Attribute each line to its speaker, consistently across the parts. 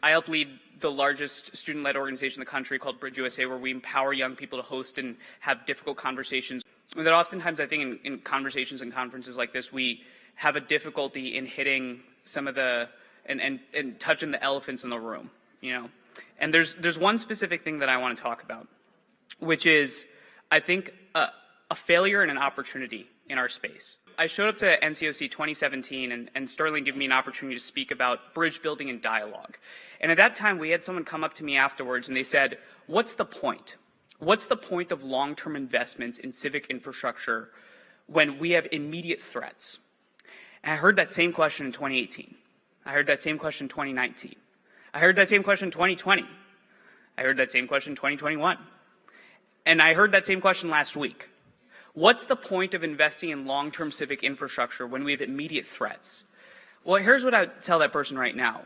Speaker 1: I help lead the largest student-led organization in the country called Bridge USA, where we empower young people to host and have difficult conversations. And that oftentimes, I think, in conversations and conferences like this, we have a difficulty in hitting some of the and touching the elephants in the room, you know. And there's one specific thing that I want to talk about, which is, I think, a failure and an opportunity in our space. I showed up to NCOC 2017, and Sterling gave me an opportunity to speak about bridge building and dialogue. And at that time, we had someone come up to me afterwards, and they said, what's the point? What's the point of long-term investments in civic infrastructure when we have immediate threats? And I heard that same question in 2018. I heard that same question in 2019. I heard that same question in 2020. I heard that same question in 2021. And I heard that same question last week. What's the point of investing in long-term civic infrastructure when we have immediate threats? Well, here's what I would tell that person right now.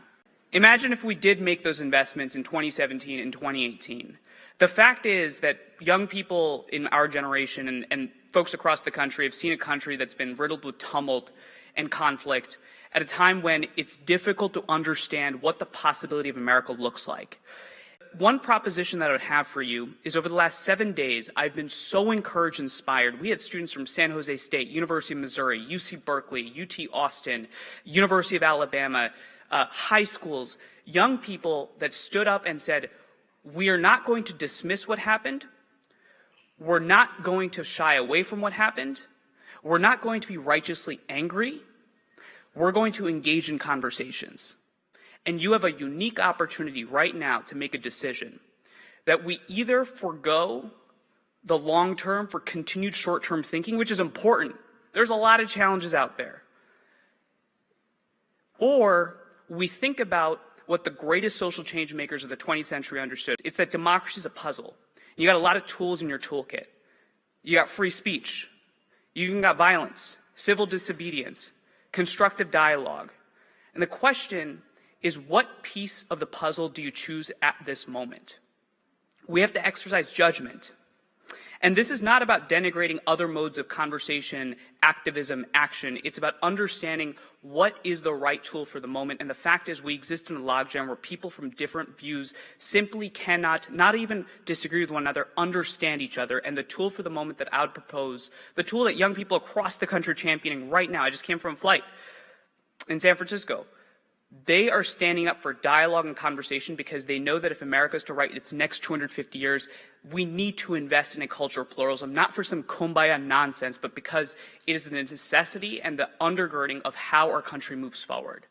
Speaker 1: Imagine if we did make those investments in 2017 and 2018. The fact is that young people in our generation and folks across the country have seen a country that's been riddled with tumult and conflict at a time when it's difficult to understand what the possibility of America looks like. One proposition that I would have for you is, over the last 7 days, I've been so encouraged and inspired. We had students from San Jose State, University of Missouri, UC Berkeley, UT Austin, University of Alabama, high schools, young people that stood up and said, we are not going to dismiss what happened. We're not going to shy away from what happened. We're not going to be righteously angry. We're going to engage in conversations. And you have a unique opportunity right now to make a decision that we either forego the long term for continued short term thinking, which is important. There's a lot of challenges out there. Or we think about what the greatest social change makers of the 20th century understood. It's that democracy is a puzzle. You got a lot of tools in your toolkit. You got free speech. You even got violence, civil disobedience, constructive dialogue. And the question is, what piece of the puzzle do you choose at this moment? We have to exercise judgment. And this is not about denigrating other modes of conversation, activism, action. It's about understanding what is the right tool for the moment. And the fact is, we exist in a logjam where people from different views simply cannot, not even disagree with one another, understand each other. And the tool for the moment that I would propose, the tool that young people across the country are championing right now, I just came from a flight in San Francisco. They are standing up for dialogue and conversation because they know that if America is to write its next 250 years, we need to invest in a culture of pluralism, not for some kumbaya nonsense, but because it is the necessity and the undergirding of how our country moves forward.